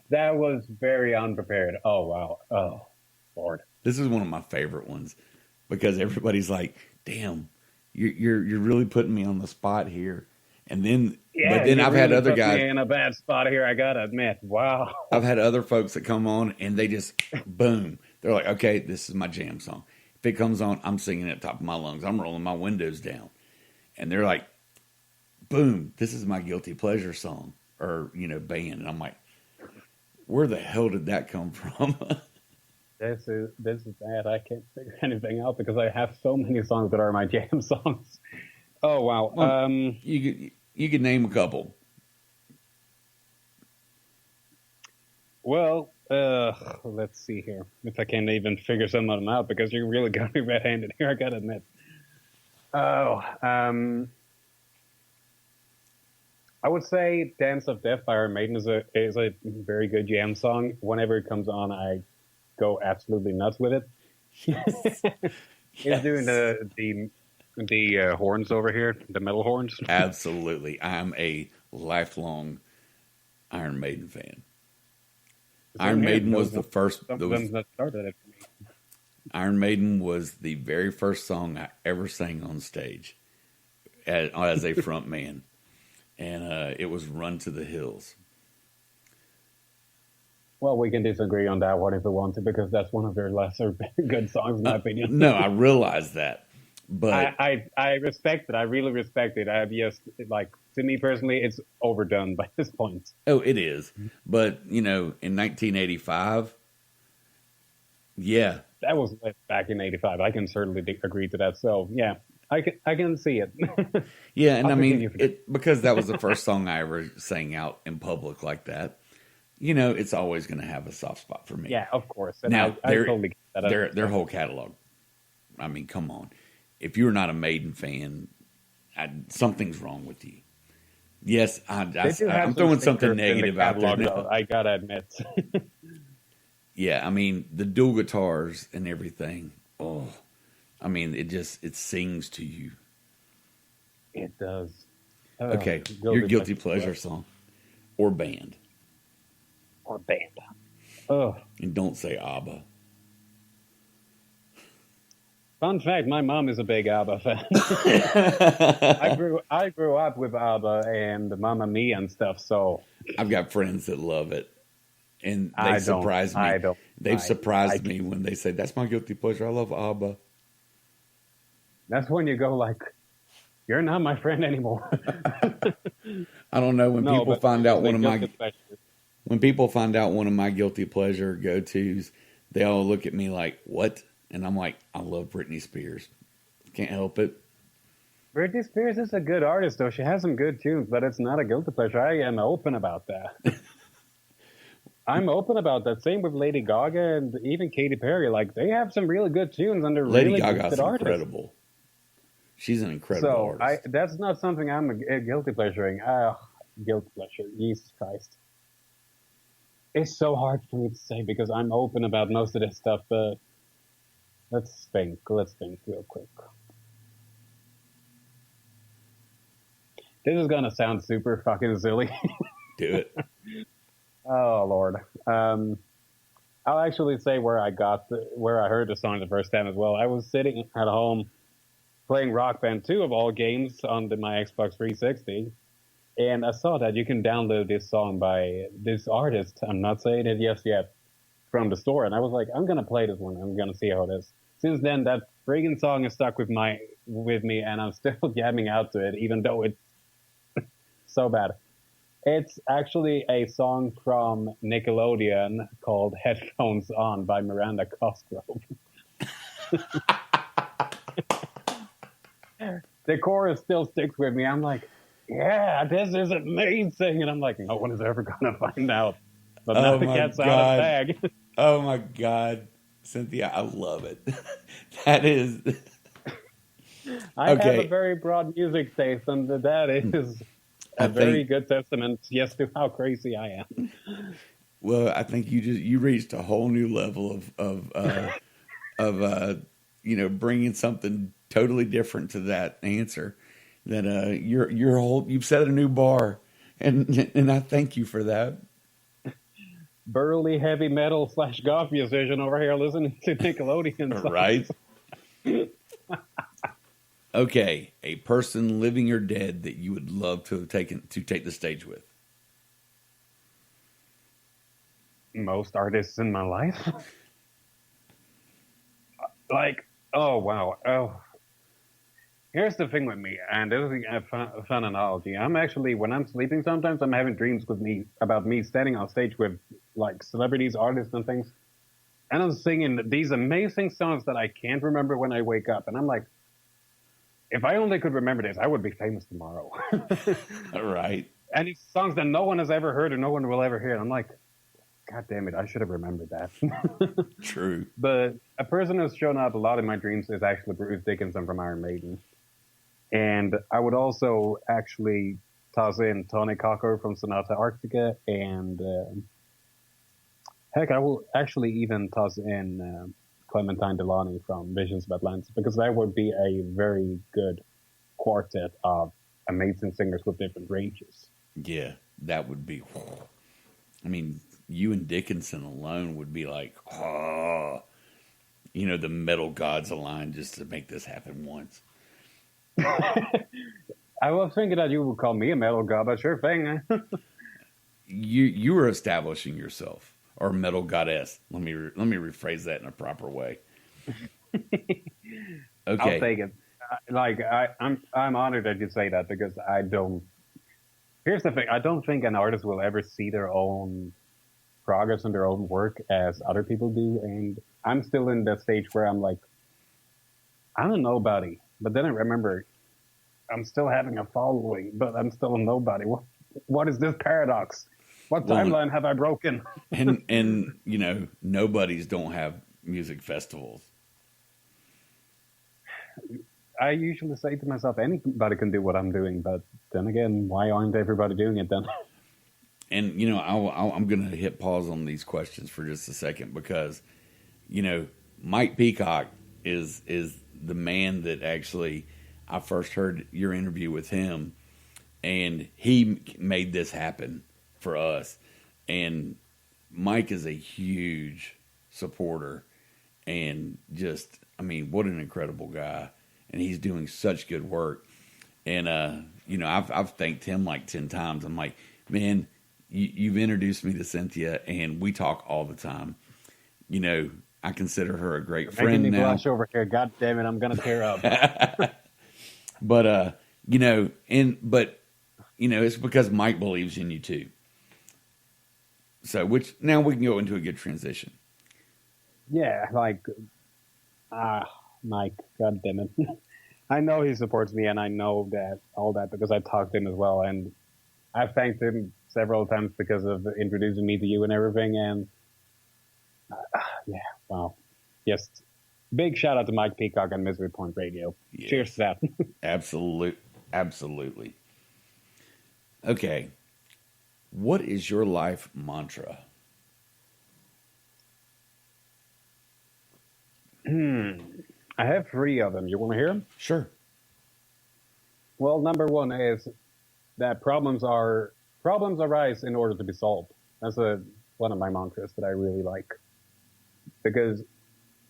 That was very unprepared. Oh, wow. Oh, Lord. This is one of my favorite ones because everybody's like, damn, you're really putting me on the spot here. And then, yeah, but then I've had other guys me in a bad spot here. I gotta admit, wow. I've had other folks that come on and they just boom. They're like, okay, this is my jam song. If it comes on, I'm singing at the top of my lungs. I'm rolling my windows down, and they're like, boom, this is my guilty pleasure song or band. And I'm like, where the hell did that come from? This is bad. I can't figure anything out because I have so many songs that are my jam songs. Oh wow! Well, you could name a couple. Well, let's see here. If I can't even figure some of them out because you really got me red-handed here. I gotta admit. Oh, I would say "Dance of Death" by Iron Maiden is a very good jam song. Whenever it comes on, I go absolutely nuts with it. Yes. It's doing the horns over here, the metal horns. Absolutely. I'm a lifelong Iron Maiden fan. Iron Maiden was the first. That started it for me. Iron Maiden was the very first song I ever sang on stage as a front man. And it was Run to the Hills. Well, we can disagree on that one if we want to, because that's one of their lesser good songs, in my opinion. No, I realize that. But I respect it. I really respect it. I just, to me personally, it's overdone by this point. Oh, it is. But, in 1985, yeah. That was back in 85. I can certainly agree to that. So, yeah, I can see it. Yeah, and I mean, because that was the first song I ever sang out in public like that. It's always going to have a soft spot for me. Yeah, of course. And now, I totally get that. Their whole catalog. I mean, come on. If you're not a Maiden fan, something's wrong with you. Yes, They do I'm have throwing some something stinkers in the negative out there catalog, now. though, I gotta admit. Yeah, I mean the dual guitars and everything. Oh, I mean it sings to you. It does. Oh, Okay, your guilty guilty pleasure. pleasure song or band, Or band. Oh, and don't say ABBA. fun fact: my mom is a big ABBA fan. I grew up with ABBA and Mamma Mia and stuff, so I've got friends that love it, and they I don't. surprise me. I don't. They've I surprised me when they say that's my guilty pleasure. I love ABBA. That's when you go like, "You're not my friend anymore." I don't know when No, people but find out seriously, one of guilty my pleasure. when people find out one of my guilty pleasure go tos, they all look at me like, "What?" And I'm like, "I love Britney Spears. Can't help it." Britney Spears is a good artist, though. She has some good tunes, but it's not a guilty pleasure. I am open about that. I'm open about that. Same with Lady Gaga and even Katy Perry. Like, they have some really good tunes and they're Lady really Gaga's good artists. incredible. She's an incredible So artist. that's not something I'm guilty pleasuring. Guilty pleasure. Jesus Christ. It's so hard for me to say because I'm open about most of this stuff, but let's think. Let's think real quick. This is gonna sound super fucking silly. Do it. Oh Lord. I'll actually say where I heard the song the first time as well. I was sitting at home playing Rock Band 2 of all games on my Xbox 360, and I saw that you can download this song by this artist. I'm not saying it yet from the store, and I was like, I'm gonna play this one. I'm gonna see how it is. Since then, that friggin' song is stuck with me, and I'm still jamming out to it, even though it's so bad. It's actually a song from Nickelodeon called Headphones On by Miranda Cosgrove. The chorus still sticks with me. I'm like, yeah, this is amazing. And I'm like, no one is ever going to find out. But now Oh the my cat's out of God. the bag. Oh my God. Cynthia, I love it. That is I have a okay. very broad music taste, and that is a very good testament, yes, to how crazy I am. Well, I think you reached a whole new level of bringing something totally different to that answer. That you've set a new bar, and I thank you for that. Burly heavy metal / goth musician over here listening to Nickelodeon songs. Right? Okay, a person living or dead that you would love to have take the stage with. Most artists in my life. Like, oh wow, oh. Here's the thing with me, and this is a fun analogy. I'm actually, when I'm sleeping, sometimes I'm having dreams about me standing on stage with like celebrities, artists, and things, and I'm singing these amazing songs that I can't remember when I wake up, and I'm like, if I only could remember this, I would be famous tomorrow. Right. And it's songs that no one has ever heard or no one will ever hear. And I'm like, God damn it, I should have remembered that. True. But a person who's shown up a lot in my dreams is actually Bruce Dickinson from Iron Maiden. And I would also actually toss in Tony Cocker from Sonata Arctica. And heck, I will actually even toss in Clementine Delany from Visions of Atlantis, because that would be a very good quartet of amazing singers with different ranges. Yeah, that would be. I mean, you and Dickinson alone would be like, oh, the metal gods align just to make this happen once. I was thinking that you would call me a metal god, but sure thing. You were establishing yourself, or metal goddess. Let me rephrase that in a proper way. Okay, I'll take it. I'm honored that you say that, because I don't. Here's the thing: I don't think an artist will ever see their own progress and their own work as other people do, and I'm still in that stage where I'm like, I'm a nobody. But then I remember, I'm still having a following, but I'm still a nobody. What is this paradox? What timeline have I broken? and nobodies don't have music festivals. I usually say to myself, anybody can do what I'm doing, but then again, why aren't everybody doing it then? And I'm going to hit pause on these questions for just a second because Mike Peacock is the man that actually I first heard your interview with him, and he made this happen for us. And Mike is a huge supporter, and just what an incredible guy, and he's doing such good work. And I've thanked him like 10 times. I'm like, man, you've introduced me to Cynthia, and we talk all the time. I consider her a great friend making me now. blush over here. God damn it, I'm gonna tear up. But it's because Mike believes in you too. So, which now we can go into a good transition. Yeah, like, Mike, God damn it. I know he supports me, and I know that all that because I talked to him as well, and I've thanked him several times because of introducing me to you and everything, and yeah, wow. Yes, big shout out to Mike Peacock and Misery Point Radio. Yes. Cheers to that. Absolutely. Okay, what is your life mantra? I have 3 of them. You want to hear them? Sure. Well, number 1 is that problems arise in order to be solved. That's one of my mantras that I really like. Because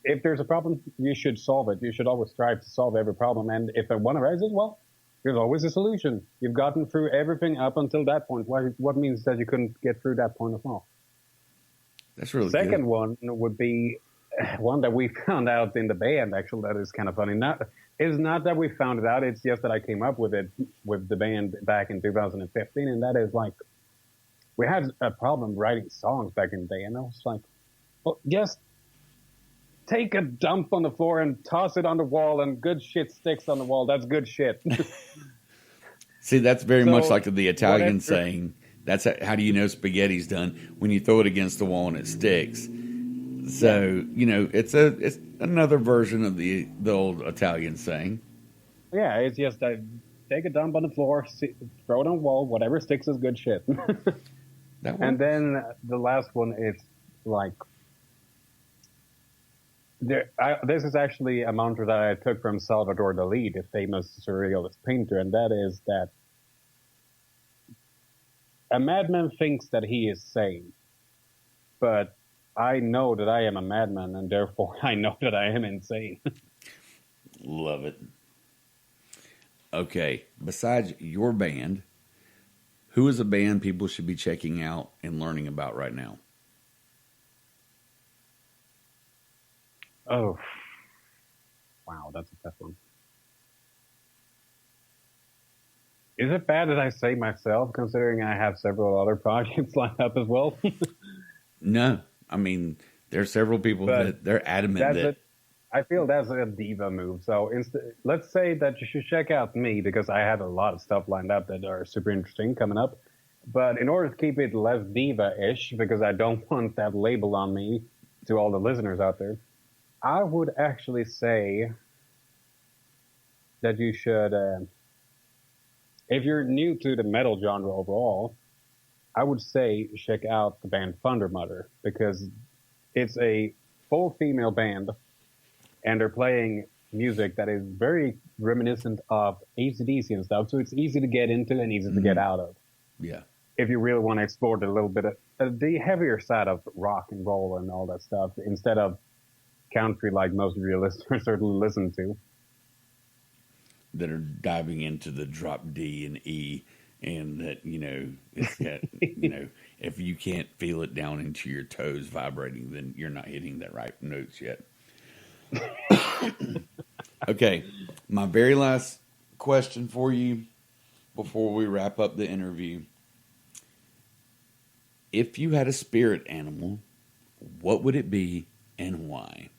if there's a problem, you should solve it. You should always strive to solve every problem. And if one arises, well, there's always a solution. You've gotten through everything up until that point. What means that you couldn't get through that point as well? That's really Second good. one would be one that we found out in the band, actually, that is kind of funny. It's not that we found it out, it's just that I came up with it with the band back in 2015, and that is like, we had a problem writing songs back in the day, and I was like, well, just take a dump on the floor and toss it on the wall, and good shit sticks on the wall. That's good shit. See, that's very much like the Italian saying, that's how do you know spaghetti's done? When you throw it against the wall and it sticks. So, it's another version of the old Italian saying. Yeah, it's just take a dump on the floor, throw it on the wall, whatever sticks is good shit. And then the last one is like, this is actually a mantra that I took from Salvador Dali, the famous surrealist painter, and that is that a madman thinks that he is sane, but I know that I am a madman, and therefore I know that I am insane. Love it. Okay, besides your band, who is a band people should be checking out and learning about right now? Oh, wow, that's a tough one. Is it bad that I say myself, considering I have several other projects lined up as well? No. There's several people that they're adamant that... I feel that's a diva move. So let's say that you should check out me, because I have a lot of stuff lined up that are super interesting coming up. But in order to keep it less diva-ish, because I don't want that label on me to all the listeners out there, I would actually say that you should, if you're new to the metal genre overall, I would say check out the band Thunder Mother, because it's a full female band, and they're playing music that is very reminiscent of AC/DC and stuff, so it's easy to get into and easy to get out of. Yeah. If you really want to explore a little bit of the heavier side of rock and roll and all that stuff, instead of country like most of your listeners certainly listen to. That are diving into the drop D and E, and that, it's got, if you can't feel it down into your toes vibrating, then you're not hitting the right notes yet. Okay, my very last question for you before we wrap up the interview. If you had a spirit animal, what would it be and why?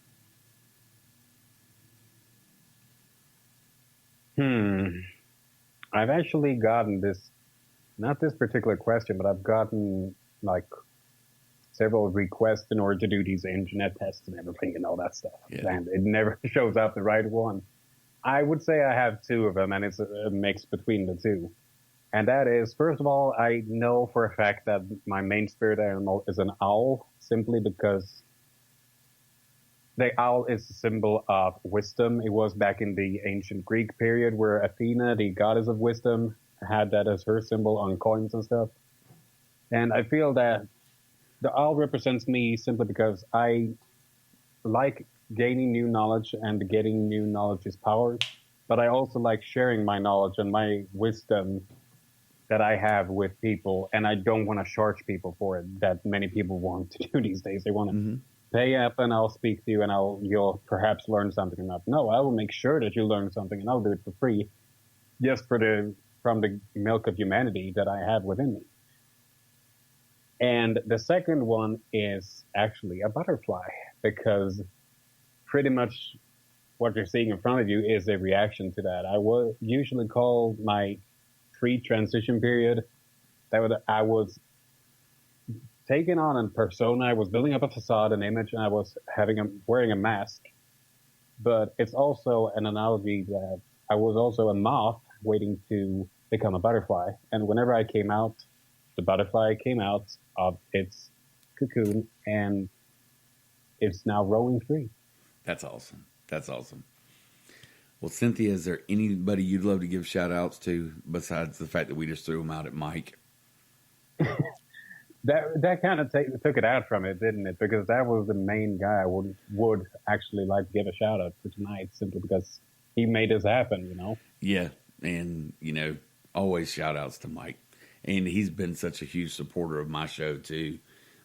I've actually gotten not this particular question, but I've gotten like several requests in order to do these internet tests and everything and all that stuff. Yeah. And it never shows up the right one. I would say I have two of them, and it's a mix between the two. And that is, first of all, I know for a fact that my main spirit animal is an owl, simply because the owl is a symbol of wisdom. It was back in the ancient Greek period where Athena, the goddess of wisdom, had that as her symbol on coins and stuff. And I feel that the owl represents me simply because I like gaining new knowledge, and getting new knowledge is power. But I also like sharing my knowledge and my wisdom that I have with people, and I don't want to charge people for it, that many people want to do these days. They want to pay up and I'll speak to you and you'll perhaps learn something enough. No, I will make sure that you learn something, and I'll do it for free, just from the milk of humanity that I have within me. And the second one is actually a butterfly, because pretty much what you're seeing in front of you is a reaction to that. I would usually call my pre-transition period that I was taking on a persona. I was building up a facade, an image, and I was wearing a mask. But it's also an analogy that I was also a moth waiting to become a butterfly. And whenever I came out, the butterfly came out of its cocoon, and it's now roaming free. That's awesome. That's awesome. Well, Cynthia, is there anybody you'd love to give shout outs to besides the fact that we just threw them out at Mike? That kind of took it out from it, didn't it? Because that was the main guy I would actually like to give a shout out for tonight, simply because he made this happen, you know? Yeah. And, always shout outs to Mike. And he's been such a huge supporter of my show too,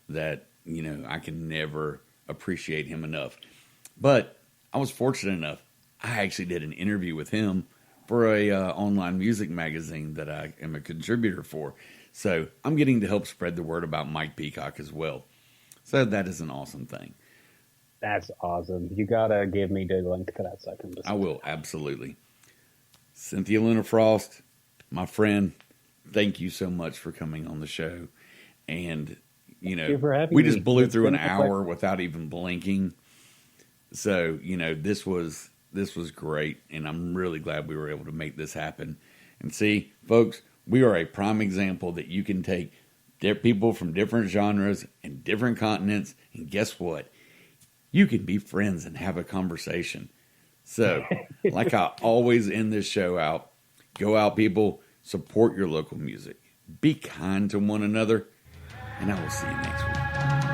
that, I can never appreciate him enough. But I was fortunate enough. I actually did an interview with him for a online music magazine that I am a contributor for. So I'm getting to help spread the word about Mike Peacock as well. So that is an awesome thing. That's awesome. You got to give me the link to that second. I will, absolutely. Cynthia Luna Frost, my friend, thank you so much for coming on the show. And, we just blew through an hour without even blinking. So, this was great, and I'm really glad we were able to make this happen. And see, folks, we are a prime example that you can take people from different genres and different continents, and guess what? You can be friends and have a conversation. So, like I always end this show out, go out, people, support your local music. Be kind to one another, and I will see you next week.